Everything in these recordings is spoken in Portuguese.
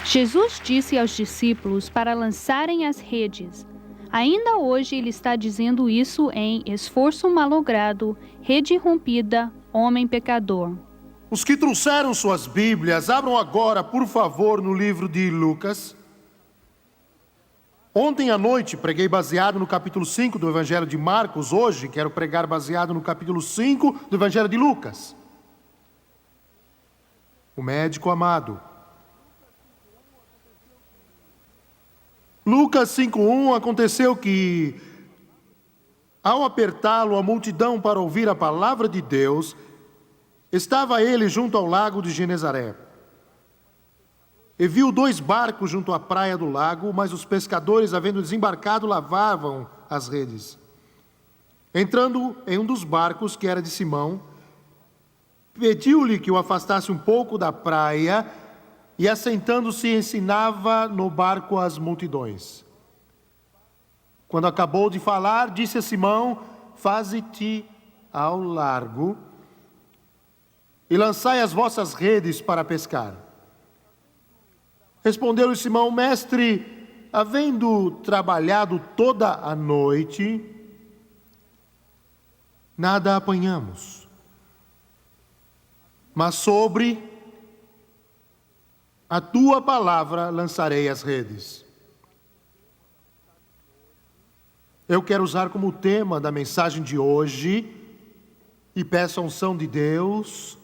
Jesus disse aos discípulos para lançarem as redes. Ainda hoje ele está dizendo isso em esforço malogrado, rede rompida, homem pecador. Os que trouxeram suas Bíblias, abram agora, por favor, no livro de Lucas. Ontem à noite preguei baseado no capítulo 5 do Evangelho de Marcos. Hoje quero pregar baseado no capítulo 5 do Evangelho de Lucas. O médico amado. Lucas 5:1, aconteceu que, ao apertá-lo a multidão para ouvir a palavra de Deus, estava ele junto ao lago de Genezaré. E viu 2 barcos junto à praia do lago, mas os pescadores, havendo desembarcado, lavavam as redes. Entrando em um dos barcos, que era de Simão, pediu-lhe que o afastasse um pouco da praia, e assentando-se ensinava no barco as multidões. Quando acabou de falar, disse a Simão: faze-te ao largo e lançai as vossas redes para pescar. Respondeu-lhe Simão: mestre, havendo trabalhado toda a noite, nada apanhamos, mas sobre a tua palavra lançarei as redes. Eu quero usar como tema da mensagem de hoje, e peço a unção de Deus,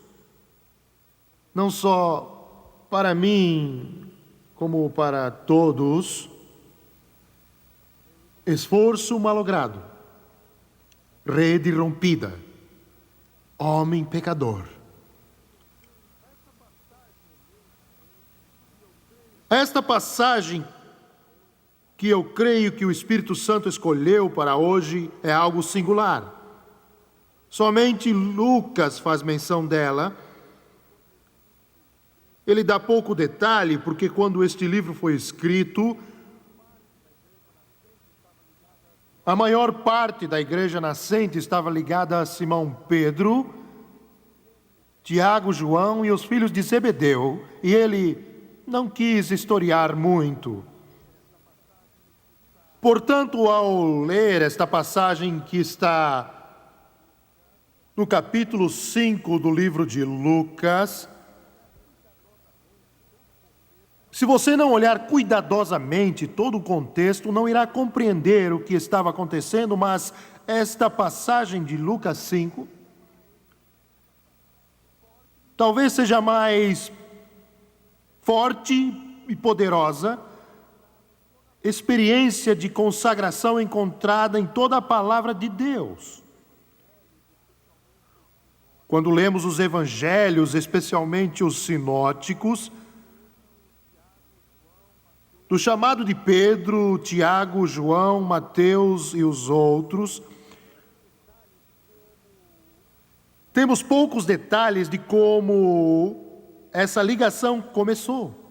não só para mim, como para todos: esforço malogrado, rede rompida, homem pecador. Esta passagem que eu creio que o Espírito Santo escolheu para hoje é algo singular. Somente Lucas faz menção dela. Ele dá pouco detalhe, porque quando este livro foi escrito, a maior parte da igreja nascente estava ligada a Simão Pedro, Tiago, João e os filhos de Zebedeu, e ele não quis historiar muito. Portanto, ao ler esta passagem que está no capítulo 5 do livro de Lucas, se você não olhar cuidadosamente todo o contexto, não irá compreender o que estava acontecendo, mas esta passagem de Lucas 5 talvez seja mais forte e poderosa experiência de consagração encontrada em toda a palavra de Deus. Quando lemos os evangelhos, especialmente os sinóticos, do chamado de Pedro, Tiago, João, Mateus e os outros, temos poucos detalhes de como essa ligação começou.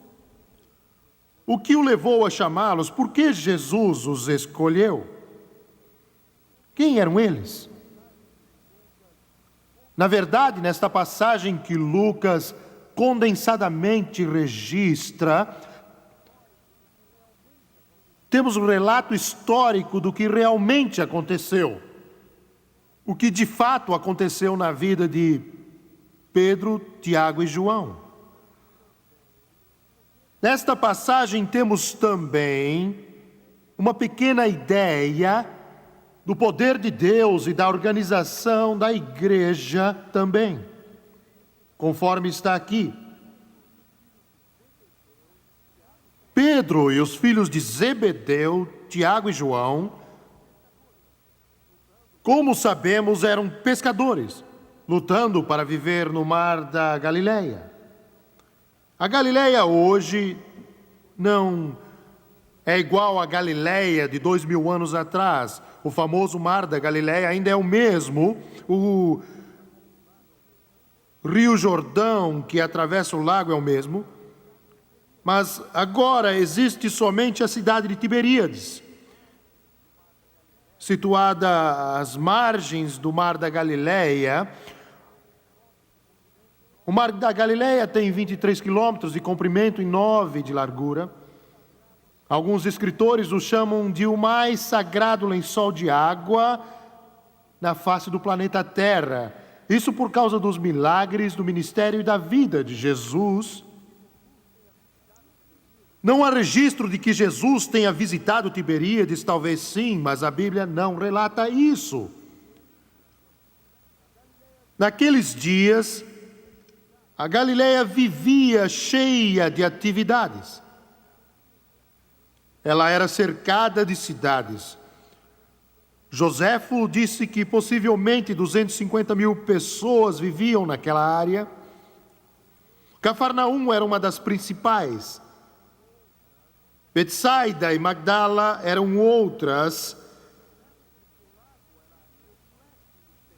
O que o levou a chamá-los? Por que Jesus os escolheu? Quem eram eles? Na verdade, nesta passagem que Lucas condensadamente registra, temos um relato histórico do que realmente aconteceu. O que de fato aconteceu na vida de Pedro, Tiago e João. Nesta passagem temos também uma pequena ideia do poder de Deus e da organização da igreja também, conforme está aqui. Pedro e os filhos de Zebedeu, Tiago e João, como sabemos, eram pescadores, lutando para viver no mar da Galileia. A Galileia hoje não é igual à Galileia de 2000 anos atrás. O famoso mar da Galileia ainda é o mesmo. O Rio Jordão, que atravessa o lago, é o mesmo. Mas agora existe somente a cidade de Tiberíades, situada às margens do mar da Galileia, O mar da Galileia tem 23 quilômetros de comprimento e 9 de largura. Alguns escritores o chamam de o mais sagrado lençol de água na face do planeta Terra. Isso por causa dos milagres do ministério e da vida de Jesus. Não há registro de que Jesus tenha visitado Tiberíades, talvez sim, mas a Bíblia não relata isso. Naqueles dias, a Galileia vivia cheia de atividades. Ela era cercada de cidades. Joséfo disse que possivelmente 250 mil pessoas viviam naquela área. Cafarnaum era uma das principais. Betsaida e Magdala eram outras.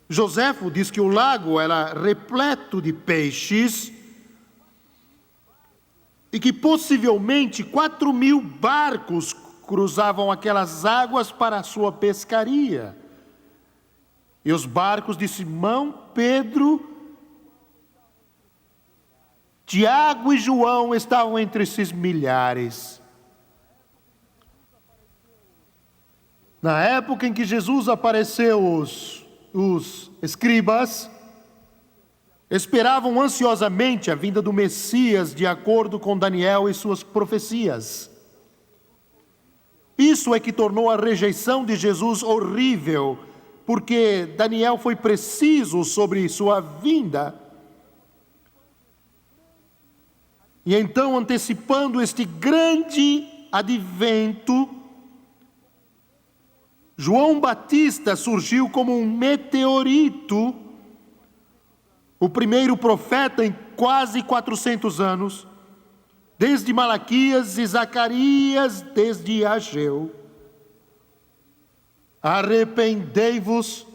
Joséfo diz que o lago era repleto de peixes e que possivelmente 4.000 barcos cruzavam aquelas águas para a sua pescaria. E os barcos de Simão, Pedro, Tiago e João estavam entre esses milhares. Na época em que Jesus apareceu, os escribas esperavam ansiosamente a vinda do Messias, de acordo com Daniel e suas profecias. Isso é que tornou a rejeição de Jesus horrível, porque Daniel foi preciso sobre sua vinda. E então, antecipando este grande advento, João Batista surgiu como um meteorito, o primeiro profeta em quase 400 anos, desde Malaquias e Zacarias, desde Ageu. Arrependei-vos,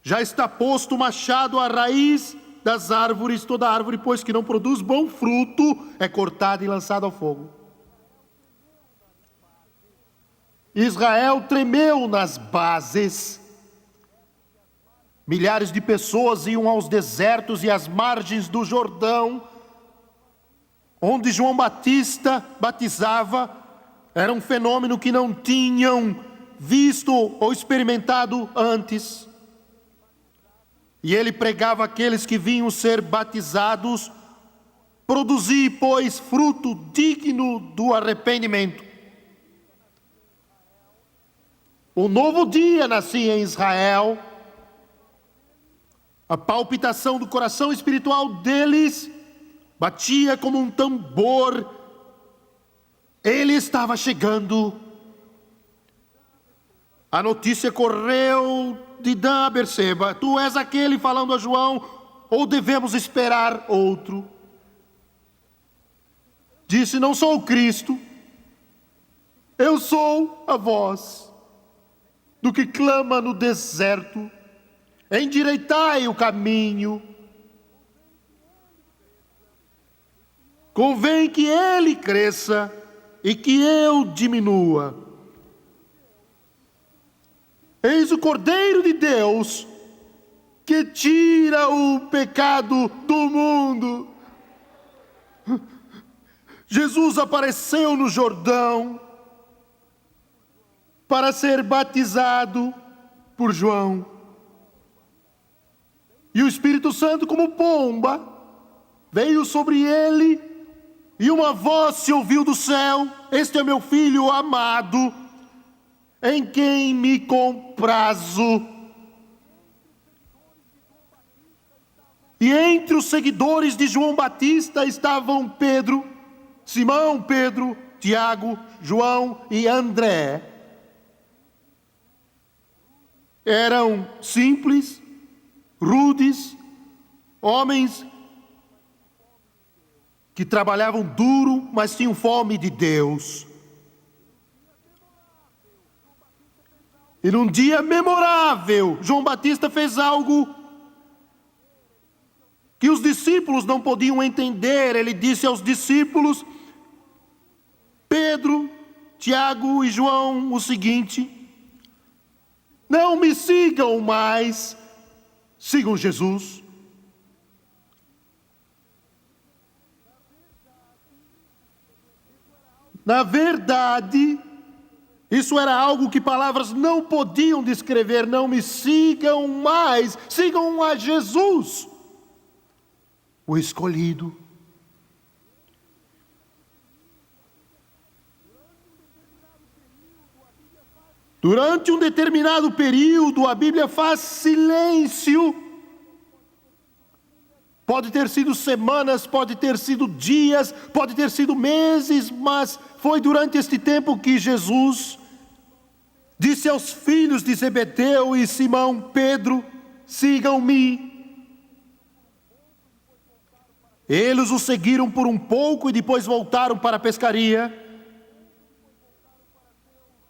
já está posto o machado à raiz das árvores, toda árvore, pois que não produz bom fruto, é cortada e lançada ao fogo. Israel tremeu nas bases. Milhares de pessoas iam aos desertos e às margens do Jordão, onde João Batista batizava. Era um fenômeno que não tinham visto ou experimentado antes. E ele pregava àqueles que vinham ser batizados: produzi, pois, fruto digno do arrependimento. Um novo dia nascia em Israel. A palpitação do coração espiritual deles batia como um tambor. Ele estava chegando. A notícia correu de Dan a Berseba: tu és aquele, falando a João, ou devemos esperar outro? Disse: não sou o Cristo, eu sou a voz do que clama no deserto, endireitai o caminho. Convém que ele cresça e que eu diminua. Eis o Cordeiro de Deus que tira o pecado do mundo. Jesus apareceu no Jordão para ser batizado por João. E o Espírito Santo, como pomba, veio sobre ele, e uma voz se ouviu do céu: este é meu filho amado, em quem me comprazo. E entre os seguidores de João Batista estavam Pedro, Simão, Pedro, Tiago, João e André. Eram simples, rudes, homens que trabalhavam duro, mas tinham fome de Deus. E num dia memorável, João Batista fez algo que os discípulos não podiam entender. Ele disse aos discípulos, Pedro, Tiago e João, o seguinte: não me sigam mais, sigam Jesus. Na verdade, isso era algo que palavras não podiam descrever. Não me sigam mais, sigam a Jesus, o escolhido. Durante um determinado período, a Bíblia faz silêncio. Pode ter sido semanas, pode ter sido dias, pode ter sido meses, mas foi durante este tempo que Jesus disse aos filhos de Zebedeu e Simão Pedro: sigam-me. Eles o seguiram por um pouco e depois voltaram para a pescaria.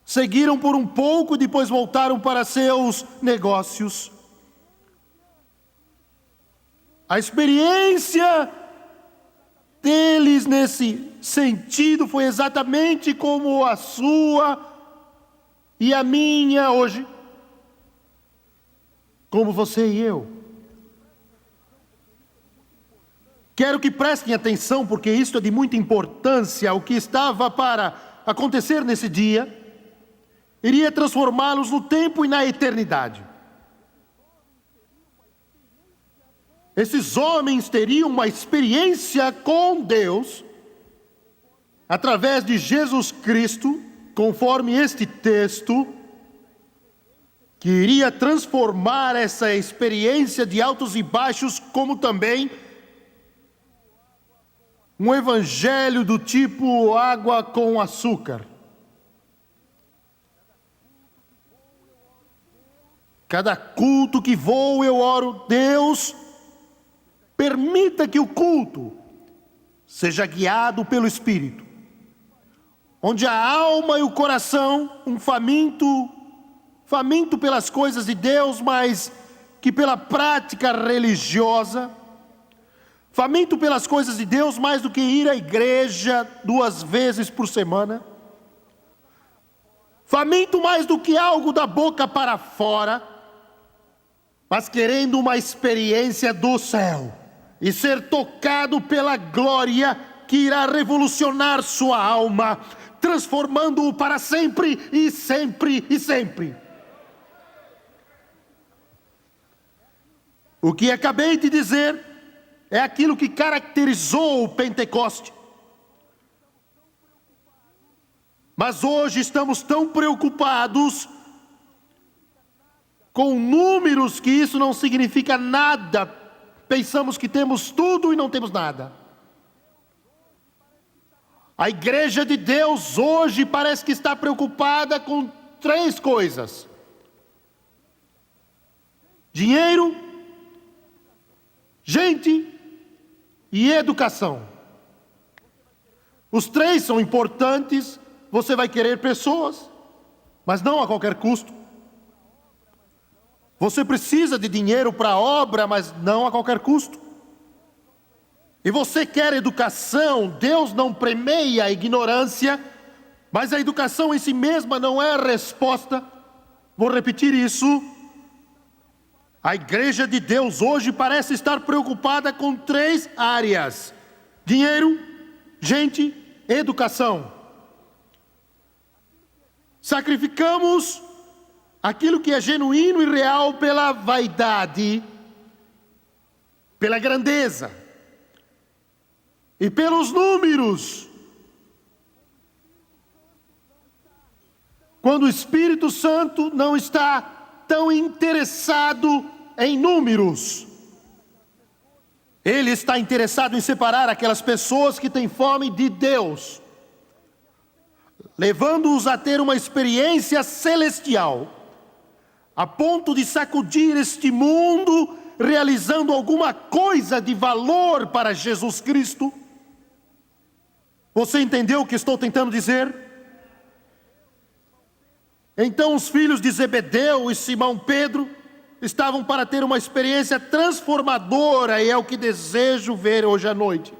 Seguiram por um pouco e depois voltaram para seus negócios. A experiência deles nesse sentido foi exatamente como a sua e a minha hoje. Como você e eu. Quero que prestem atenção, porque isso é de muita importância. O que estava para acontecer nesse dia iria transformá-los no tempo e na eternidade. Esses homens teriam uma experiência com Deus, através de Jesus Cristo, conforme este texto, que iria transformar essa experiência de altos e baixos, como também um evangelho do tipo água com açúcar. Cada culto que vou, eu oro: Deus, permita que o culto seja guiado pelo Espírito, onde a alma e o coração, faminto pelas coisas de Deus, mas que pela prática religiosa, faminto pelas coisas de Deus mais do que ir à igreja 2 vezes por semana, faminto mais do que algo da boca para fora, mas querendo uma experiência do céu e ser tocado pela glória que irá revolucionar sua alma, transformando-o para sempre e sempre e sempre. O que acabei de dizer é aquilo que caracterizou o Pentecoste. Mas hoje estamos tão preocupados com números que isso não significa nada. Pensamos que temos tudo e não temos nada. A igreja de Deus hoje parece que está preocupada com 3 coisas: dinheiro, gente e educação. Os 3 são importantes. Você vai querer pessoas, mas não a qualquer custo. Você precisa de dinheiro para a obra, mas não a qualquer custo. E você quer educação. Deus não premia a ignorância, mas a educação em si mesma não é a resposta. Vou repetir isso. A igreja de Deus hoje parece estar preocupada com 3 áreas: dinheiro, gente, educação. Sacrificamos aquilo que é genuíno e real pela vaidade, pela grandeza e pelos números. Quando o Espírito Santo não está tão interessado em números, Ele está interessado em separar aquelas pessoas que têm fome de Deus, levando-os a ter uma experiência celestial, a ponto de sacudir este mundo, realizando alguma coisa de valor para Jesus Cristo. Você entendeu o que estou tentando dizer? Então os filhos de Zebedeu e Simão Pedro estavam para ter uma experiência transformadora, e é o que desejo ver hoje à noite.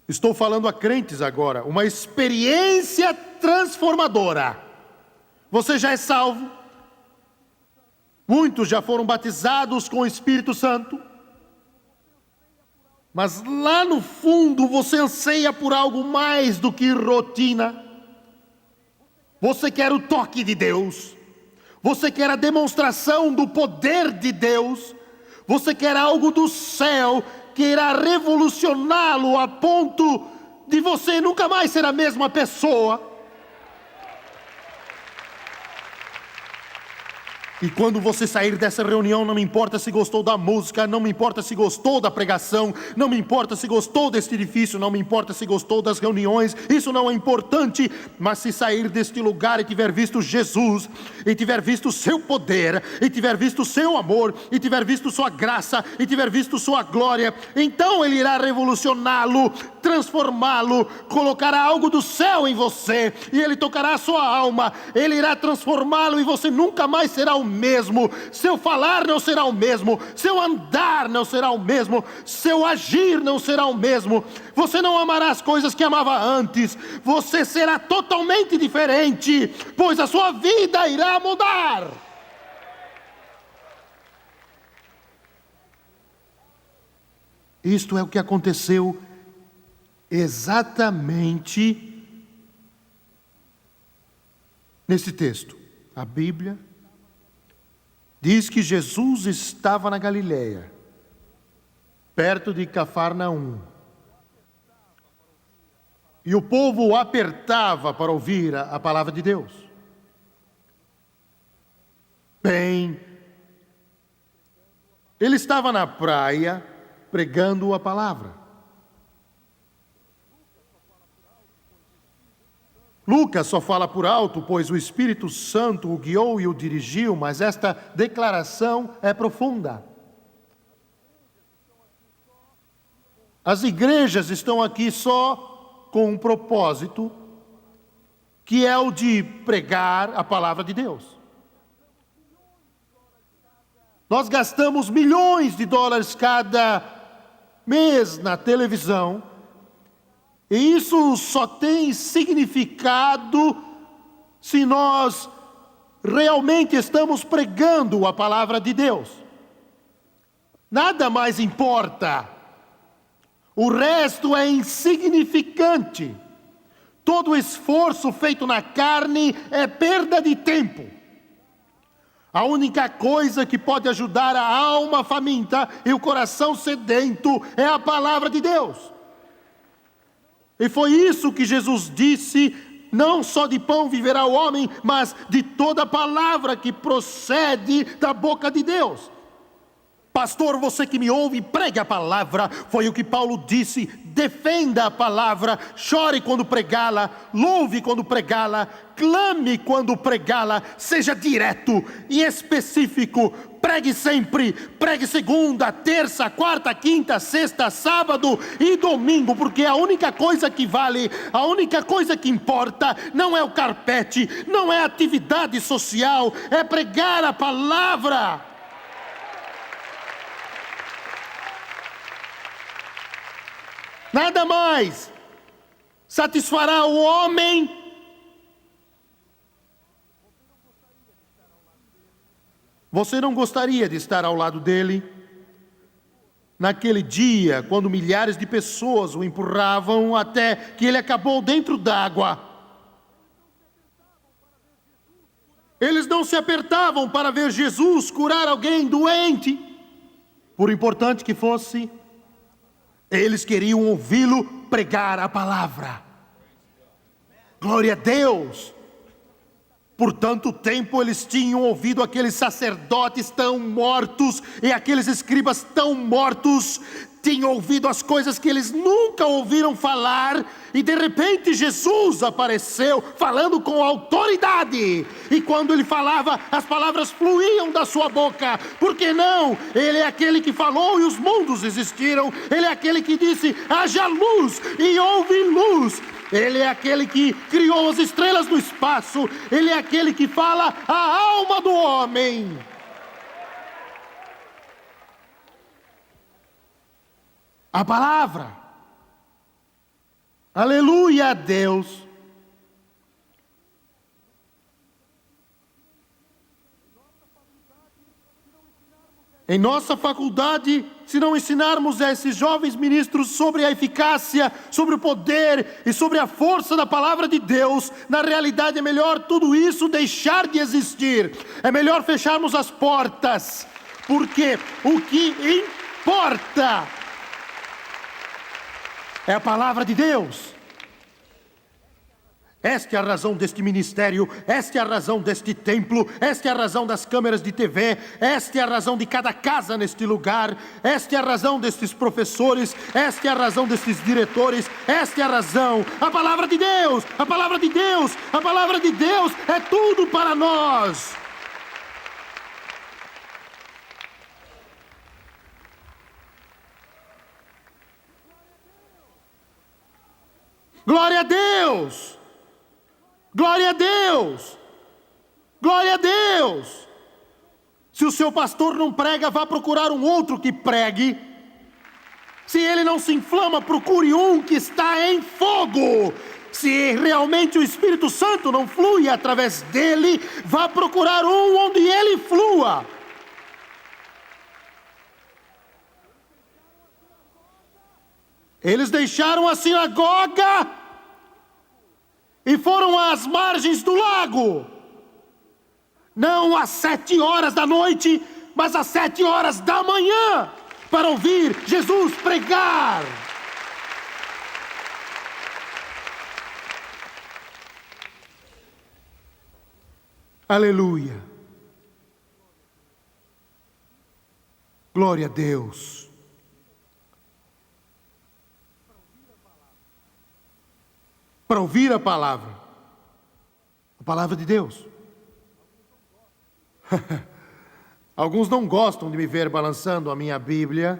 Estou falando a crentes agora, uma experiência transformadora. Você já é salvo, muitos já foram batizados com o Espírito Santo, Mas lá no fundo você anseia por algo mais do que rotina. Você quer o toque de Deus. Você quer a demonstração do poder de Deus. Você quer algo do céu que irá revolucioná-lo a ponto de você nunca mais ser a mesma pessoa. E quando você sair dessa reunião, não me importa se gostou da música, não me importa se gostou da pregação, não me importa se gostou deste edifício, não me importa se gostou das reuniões, isso não é importante. Mas se sair deste lugar e tiver visto Jesus, e tiver visto o seu poder, e tiver visto o seu amor, e tiver visto sua graça, e tiver visto sua glória, então Ele irá revolucioná-lo, transformá-lo, colocará algo do céu em você, e Ele tocará a sua alma, Ele irá transformá-lo e você nunca mais será o mesmo. Seu falar não será o mesmo, seu andar não será o mesmo, seu agir não será o mesmo. Você não amará as coisas que amava antes, você será totalmente diferente, pois a sua vida irá mudar. Isto é o que aconteceu exatamente nesse texto. A Bíblia diz que Jesus estava na Galileia, perto de Cafarnaum. E o povo o apertava para ouvir a palavra de Deus. Bem, ele estava na praia pregando a palavra. Lucas só fala por alto, pois o Espírito Santo o guiou e o dirigiu, mas esta declaração é profunda. As igrejas estão aqui só com um propósito, que é o de pregar a palavra de Deus. Nós gastamos milhões de dólares cada mês na televisão, e isso só tem significado se nós realmente estamos pregando a palavra de Deus. Nada mais importa. O resto é insignificante. Todo esforço feito na carne é perda de tempo. A única coisa que pode ajudar a alma faminta e o coração sedento é a palavra de Deus. E foi isso que Jesus disse: não só de pão viverá o homem, mas de toda palavra que procede da boca de Deus. Pastor, você que me ouve, pregue a palavra. Foi o que Paulo disse: defenda a palavra, chore quando pregá-la, louve quando pregá-la, clame quando pregá-la, seja direto e específico. Pregue sempre, pregue segunda, terça, quarta, quinta, sexta, sábado e domingo, porque a única coisa que vale, a única coisa que importa não é o carpete, não é a atividade social, é pregar a palavra. Nada mais satisfará o homem. Você não gostaria de estar ao lado dele naquele dia, quando milhares de pessoas o empurravam até que ele acabou dentro d'água? Eles não se apertavam para ver Jesus curar alguém doente, por importante que fosse. Eles queriam ouvi-lo pregar a palavra. Glória a Deus! Por tanto tempo eles tinham ouvido aqueles sacerdotes tão mortos e aqueles escribas tão mortos, tinham ouvido as coisas que eles nunca ouviram falar, e de repente Jesus apareceu falando com autoridade, e quando ele falava, as palavras fluíam da sua boca. Por que não? Ele é aquele que falou e os mundos existiram, ele é aquele que disse: haja luz e houve luz. Ele é aquele que criou as estrelas do espaço. Ele é aquele que fala a alma do homem. A palavra. Aleluia a Deus. Em nossa faculdade, se não ensinarmos a esses jovens ministros sobre a eficácia, sobre o poder e sobre a força da palavra de Deus, na realidade é melhor tudo isso deixar de existir. É melhor fecharmos as portas, porque o que importa é a palavra de Deus. Esta é a razão deste ministério, esta é a razão deste templo, esta é a razão das câmeras de TV, esta é a razão de cada casa neste lugar, esta é a razão destes professores, esta é a razão destes diretores, esta é a razão. A palavra de Deus, a palavra de Deus, a palavra de Deus é tudo para nós. Glória a Deus! Glória a Deus! Glória a Deus! Se o seu pastor não prega, vá procurar um outro que pregue. Se ele não se inflama, procure um que está em fogo. Se realmente o Espírito Santo não flui através dele, vá procurar um onde ele flua. Eles deixaram a sinagoga e foram às margens do lago, não às 7 horas da noite, mas às 7 horas da manhã, para ouvir Jesus pregar. Aleluia. Glória a Deus. Para ouvir a palavra de Deus. Alguns não gostam de me ver balançando a minha Bíblia.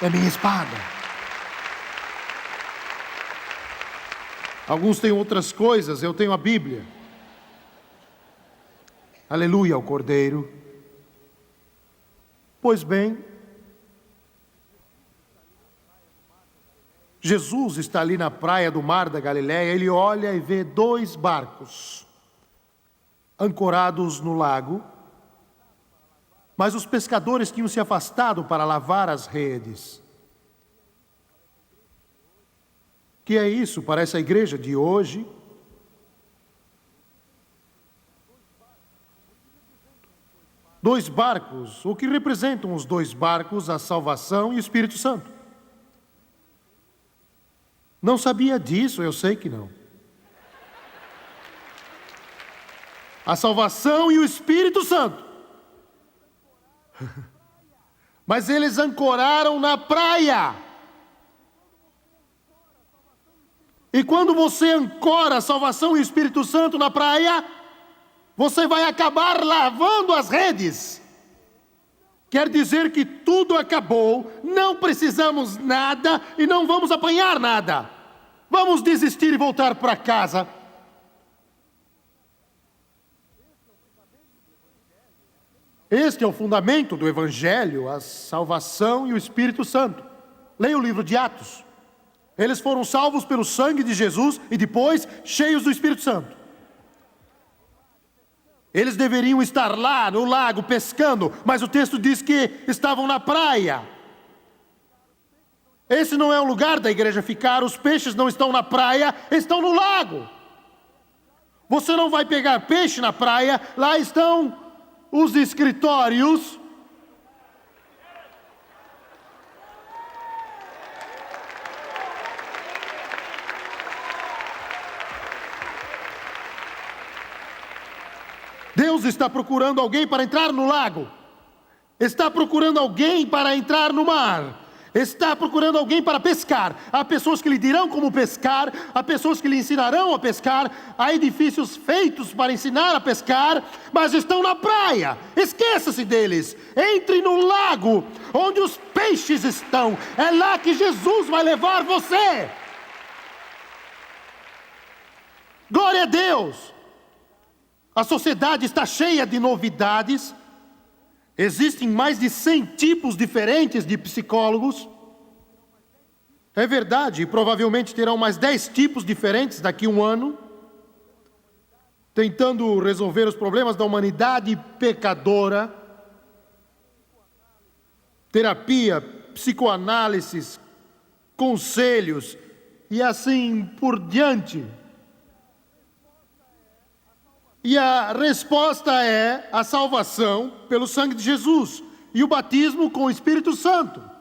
É minha espada. Alguns têm outras coisas, eu tenho a Bíblia. Aleluia ao Cordeiro. Pois bem, Jesus está ali na praia do Mar da Galileia, ele olha e vê 2 barcos ancorados no lago, mas os pescadores tinham se afastado para lavar as redes. Que é isso para essa igreja de hoje? Dois barcos, o que representam os 2 barcos? A salvação e o Espírito Santo. Não sabia disso, eu sei que não. A salvação e o Espírito Santo. Mas eles ancoraram na praia. E quando você ancora a salvação e o Espírito Santo na praia, você vai acabar lavando as redes. Quer dizer que tudo acabou, não precisamos nada e não vamos apanhar nada. Vamos desistir e voltar para casa. Este é o fundamento do Evangelho, a salvação e o Espírito Santo. Leia o livro de Atos. Eles foram salvos pelo sangue de Jesus e depois cheios do Espírito Santo. Eles deveriam estar lá no lago pescando, mas o texto diz que estavam na praia. Esse não é o lugar da igreja ficar, os peixes não estão na praia, estão no lago. Você não vai pegar peixe na praia, lá estão os escritórios. Deus está procurando alguém para entrar no lago. Está procurando alguém para entrar no mar. Está procurando alguém para pescar. Há pessoas que lhe dirão como pescar. Há pessoas que lhe ensinarão a pescar. Há edifícios feitos para ensinar a pescar. Mas estão na praia. Esqueça-se deles. Entre no lago, onde os peixes estão. É lá que Jesus vai levar você. Glória a Deus. A sociedade está cheia de novidades. Existem mais de 100 tipos diferentes de psicólogos. É verdade, e provavelmente terão mais 10 tipos diferentes daqui a um ano. tentando resolver os problemas da humanidade pecadora, terapia, psicoanálises, conselhos e assim por diante. E a resposta é a salvação pelo sangue de Jesus e o batismo com o Espírito Santo.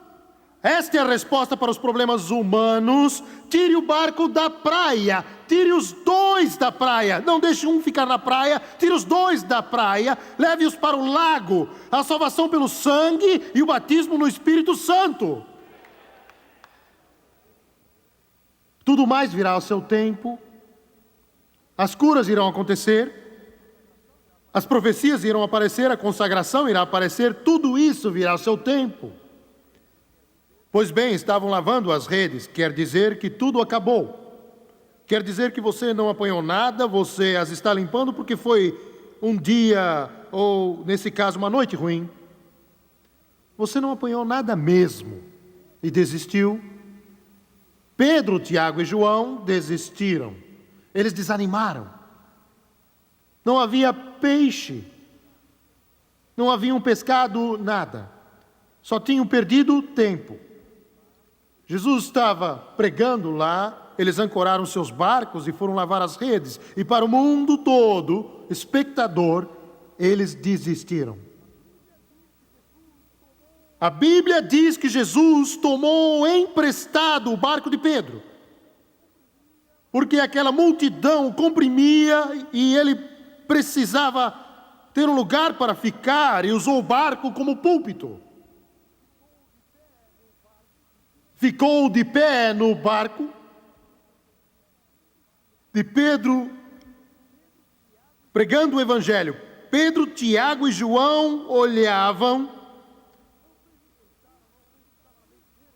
Esta é a resposta para os problemas humanos. Tire o barco da praia, tire os dois da praia, não deixe um ficar na praia, tire os dois da praia, leve-os para o lago, a salvação pelo sangue e o batismo no Espírito Santo. Tudo mais virá ao seu tempo, as curas irão acontecer, as profecias irão aparecer, a consagração irá aparecer, tudo isso virá ao seu tempo. Pois bem, estavam lavando as redes, quer dizer que tudo acabou. Quer dizer que você não apanhou nada, você as está limpando porque foi um dia, ou nesse caso uma noite ruim. Você não apanhou nada mesmo e desistiu. Pedro, Tiago e João desistiram. Eles desanimaram. Não havia peixe, não haviam pescado nada, só tinham perdido tempo. Jesus estava pregando lá, eles ancoraram seus barcos e foram lavar as redes, e para o mundo todo, espectador, eles desistiram. A Bíblia diz que Jesus tomou emprestado o barco de Pedro, porque aquela multidão comprimia e ele precisava ter um lugar para ficar e usou o barco como púlpito. Ficou de pé no barco de Pedro, pregando o Evangelho. Pedro, Tiago e João olhavam.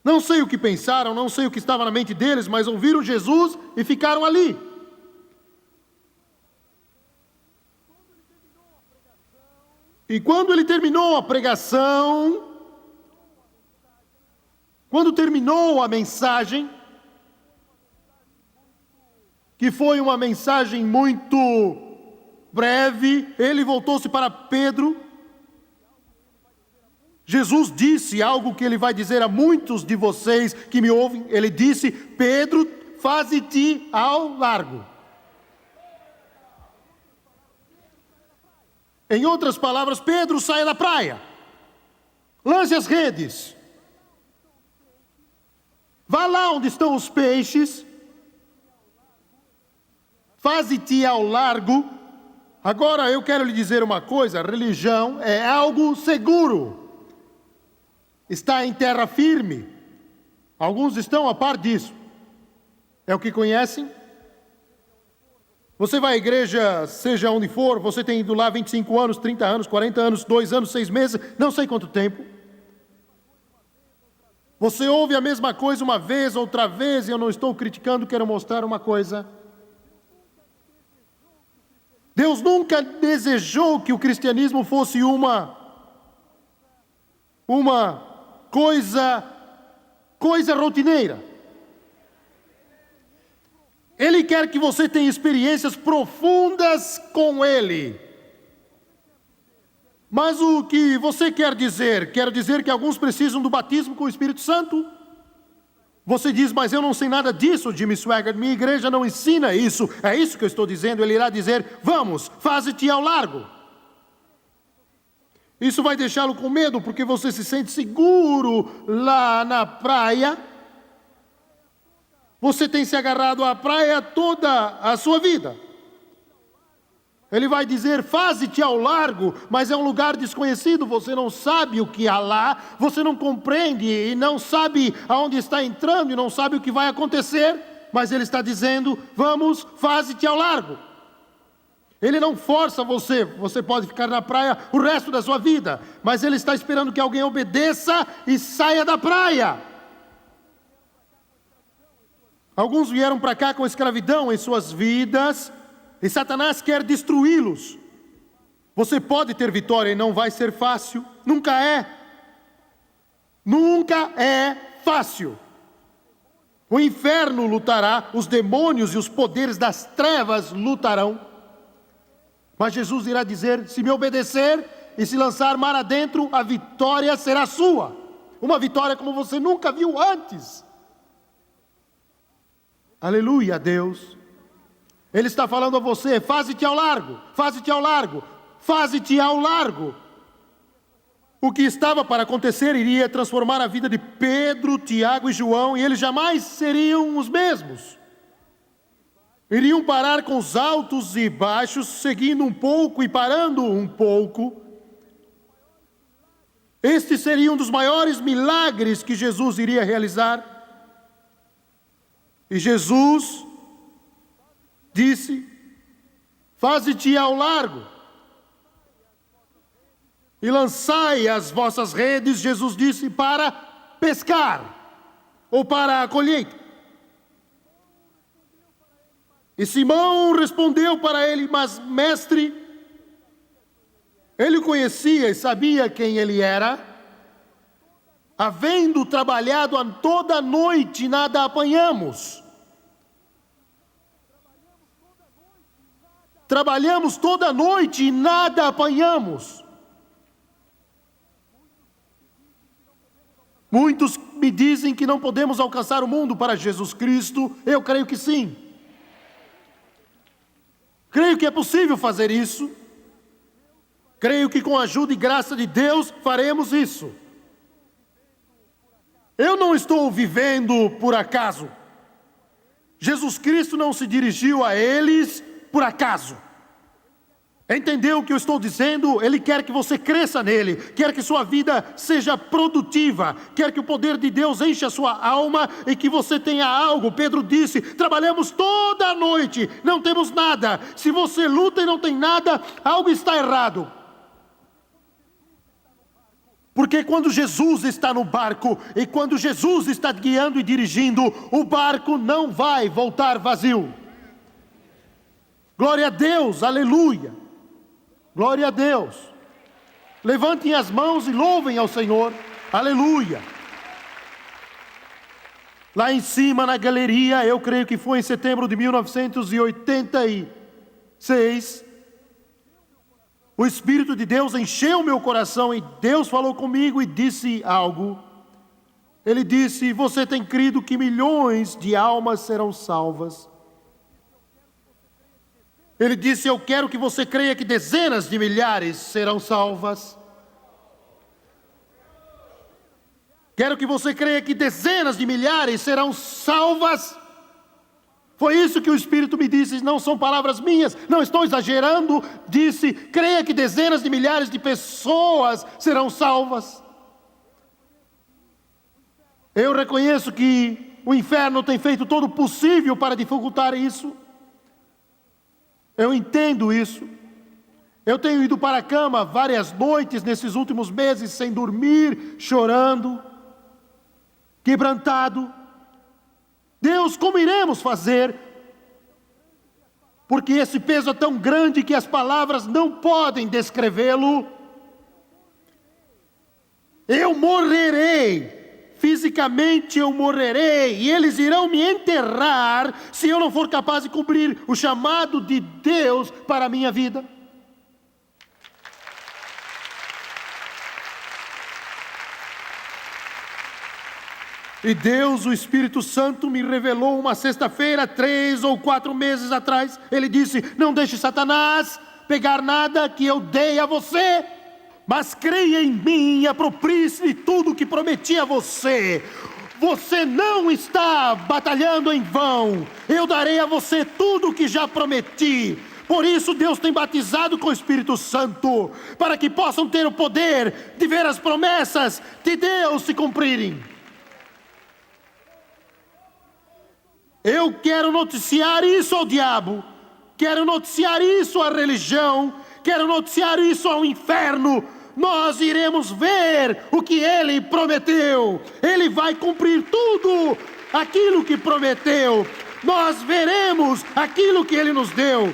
Não sei o que pensaram, não sei o que estava na mente deles, mas ouviram Jesus e ficaram ali. E quando ele terminou a pregação, quando terminou a mensagem, que foi uma mensagem muito breve, ele voltou-se para Pedro. Jesus disse algo que ele vai dizer a muitos de vocês que me ouvem. Ele disse: Pedro, faze-te ao largo. Em outras palavras, Pedro, saia da praia, lance as redes, vá lá onde estão os peixes, faze-te ao largo. Agora eu quero lhe dizer uma coisa: a religião é algo seguro, está em terra firme. Alguns estão a par disso, é o que conhecem. Você vai à igreja, seja onde for, você tem ido lá 25 anos, 30 anos, 40 anos, 2 anos, 6 meses, não sei quanto tempo. Você ouve a mesma coisa uma vez, outra vez, e eu não estou criticando, quero mostrar uma coisa. Deus nunca desejou que o cristianismo fosse uma coisa rotineira. Ele quer que você tenha experiências profundas com Ele. Mas o que você quer dizer? Quer dizer que alguns precisam do batismo com o Espírito Santo? Você diz: mas eu não sei nada disso, Jimmy Swaggart, minha igreja não ensina isso. É isso que eu estou dizendo. Ele irá dizer: vamos, faze-te ao largo. Isso vai deixá-lo com medo, porque você se sente seguro lá na praia. Você tem se agarrado à praia toda a sua vida. Ele vai dizer: faze-te ao largo, mas é um lugar desconhecido, você não sabe o que há lá, você não compreende e não sabe aonde está entrando e não sabe o que vai acontecer, mas ele está dizendo: vamos, faze-te ao largo. Ele não força você, você pode ficar na praia o resto da sua vida, mas ele está esperando que alguém obedeça e saia da praia. Alguns vieram para cá com escravidão em suas vidas, e Satanás quer destruí-los. Você pode ter vitória e não vai ser fácil. Nunca é. Nunca é fácil. O inferno lutará, os demônios e os poderes das trevas lutarão. Mas Jesus irá dizer: se me obedecer e se lançar mar adentro, a vitória será sua. Uma vitória como você nunca viu antes. Aleluia, Deus. Ele está falando a você: faze-te ao largo, faze-te ao largo, faze-te ao largo. O que estava para acontecer iria transformar a vida de Pedro, Tiago e João, e eles jamais seriam os mesmos. Iriam parar com os altos e baixos, seguindo um pouco e parando um pouco. Este seria um dos maiores milagres que Jesus iria realizar. E Jesus disse: faze-te ao largo e lançai as vossas redes, Jesus disse, para pescar, ou para a colheita. E Simão respondeu para ele: mas mestre, ele o conhecia e sabia quem ele era. Havendo trabalhado toda a noite, nada apanhamos. Trabalhamos toda a noite e nada apanhamos. Muitos me dizem que não podemos alcançar o mundo para Jesus Cristo. Eu creio que sim. Creio que é possível fazer isso. Creio que com a ajuda e graça de Deus faremos isso. Eu não estou vivendo por acaso. Jesus Cristo não se dirigiu a eles por acaso. Entendeu o que eu estou dizendo? Ele quer que você cresça nele, quer que sua vida seja produtiva, quer que o poder de Deus encha a sua alma e que você tenha algo. Pedro disse: trabalhamos toda a noite, não temos nada. Se você luta e não tem nada, algo está errado. Porque quando Jesus está no barco e quando Jesus está guiando e dirigindo, o barco não vai voltar vazio. Glória a Deus, aleluia. Glória a Deus. Levantem as mãos e louvem ao Senhor. Aleluia. Lá em cima na galeria, eu creio que foi em setembro de 1986, o Espírito de Deus encheu meu coração e Deus falou comigo e disse algo. Ele disse: você tem crido que milhões de almas serão salvas? Ele disse: eu quero que você creia que dezenas de milhares serão salvas. Quero que você creia que dezenas de milhares serão salvas. Foi isso que o Espírito me disse, não são palavras minhas, não estou exagerando. Disse: creia que dezenas de milhares de pessoas serão salvas. Eu reconheço que o inferno tem feito todo o possível para dificultar isso. Eu entendo isso. Eu tenho ido para a cama várias noites nesses últimos meses sem dormir, chorando, quebrantado. Deus, como iremos fazer? Porque esse peso é tão grande que as palavras não podem descrevê-lo. Eu morrerei. Fisicamente eu morrerei, e eles irão me enterrar se eu não for capaz de cumprir o chamado de Deus para a minha vida. E Deus, o Espírito Santo, me revelou uma sexta-feira, 3 ou 4 meses atrás. Ele disse: não deixe Satanás pegar nada que eu dei a você, mas creia em mim e aproprie-se de tudo que prometi a você. Você não está batalhando em vão. Eu darei a você tudo o que já prometi. Por isso Deus tem batizado com o Espírito Santo, para que possam ter o poder de ver as promessas de Deus se cumprirem. Eu quero noticiar isso ao diabo, quero noticiar isso à religião, quero noticiar isso ao inferno. Nós iremos ver o que Ele prometeu. Ele vai cumprir tudo aquilo que prometeu. Nós veremos aquilo que Ele nos deu.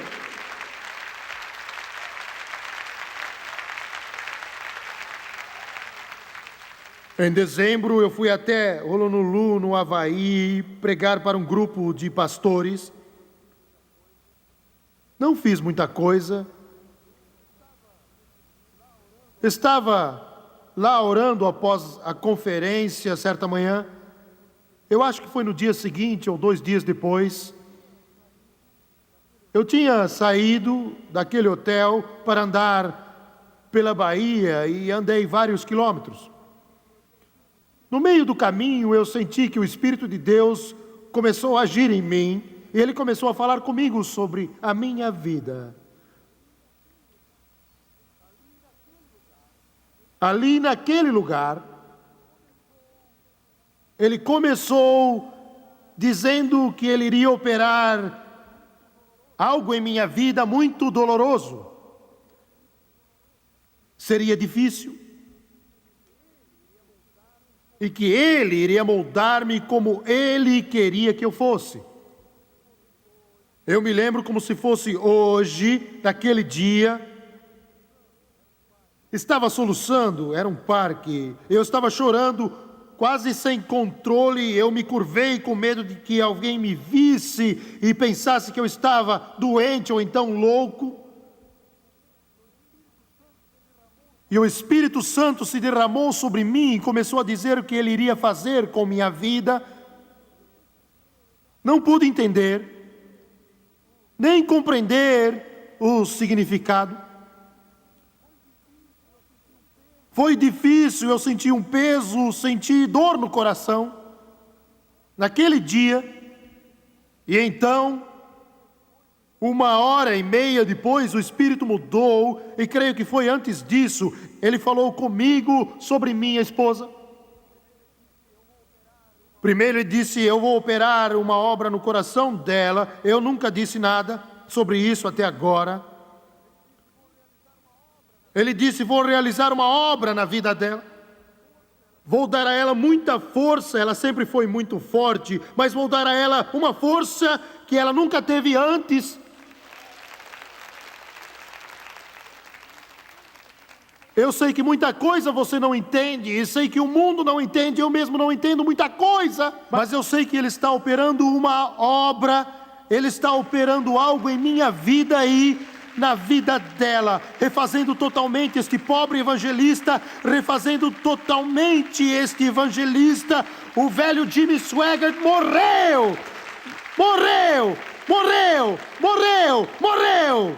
Em dezembro eu fui até Honolulu, no Havaí, pregar para um grupo de pastores. Não fiz muita coisa, Estava lá orando após a conferência certa manhã. Eu acho que foi no dia seguinte ou 2 dias depois. Eu tinha saído daquele hotel para andar pela Bahia e andei vários quilômetros. No meio do caminho eu senti que o Espírito de Deus começou a agir em mim e Ele começou a falar comigo sobre a minha vida. Ali naquele lugar, Ele começou dizendo que Ele iria operar algo em minha vida muito doloroso. Seria difícil. E que Ele iria moldar-me como Ele queria que eu fosse. Eu me lembro como se fosse hoje, daquele dia. Estava soluçando, era um parque. Eu estava chorando, quase sem controle. Eu me curvei com medo de que alguém me visse e pensasse que eu estava doente ou então louco. E o Espírito Santo se derramou sobre mim e começou a dizer o que Ele iria fazer com minha vida. Não pude entender, nem compreender o significado. Foi difícil, eu senti um peso, senti dor no coração, naquele dia. E então, 1h30 depois, o Espírito mudou, e creio que foi antes disso, Ele falou comigo sobre minha esposa. Primeiro Ele disse, eu vou operar uma obra no coração dela. Eu nunca disse nada sobre isso até agora. Ele disse, vou realizar uma obra na vida dela. Vou dar a ela muita força, ela sempre foi muito forte, mas vou dar a ela uma força que ela nunca teve antes. Eu sei que muita coisa você não entende, e sei que o mundo não entende, eu mesmo não entendo muita coisa, mas eu sei que Ele está operando uma obra, Ele está operando algo em minha vida e na vida dela, refazendo totalmente este pobre evangelista, refazendo totalmente este evangelista. O velho Jimmy Swaggart morreu, morreu, morreu, morreu, morreu.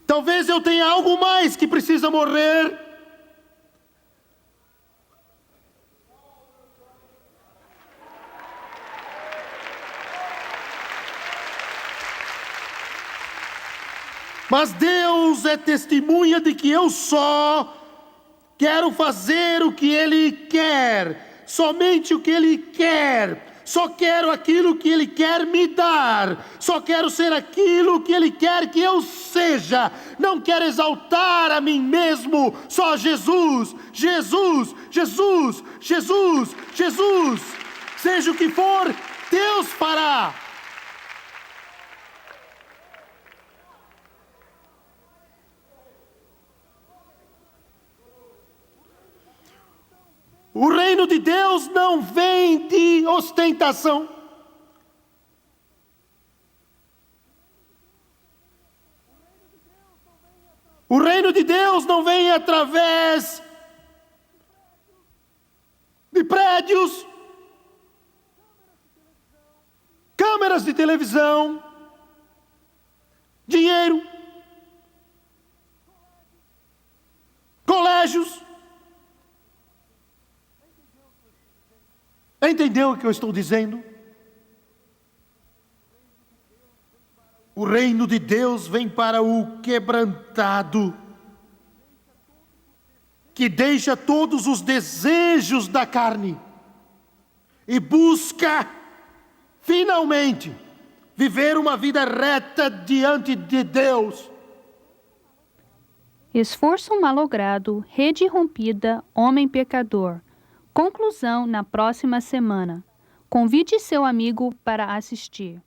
Talvez eu tenha algo mais que precisa morrer. Mas Deus é testemunha de que eu só quero fazer o que Ele quer, somente o que Ele quer. Só quero aquilo que Ele quer me dar. Só quero ser aquilo que Ele quer que eu seja. Não quero exaltar a mim mesmo. Só Jesus, Jesus, Jesus, Jesus, Jesus. Seja o que for, Deus fará. O reino de Deus não vem de ostentação. O reino de Deus não vem através de prédios, câmeras de televisão, dinheiro, colégios. Entendeu o que eu estou dizendo? O reino de Deus vem para o quebrantado, que deixa todos os desejos da carne e busca, finalmente, viver uma vida reta diante de Deus. Esforço malogrado, rede rompida, homem pecador. Conclusão na próxima semana. Convide seu amigo para assistir.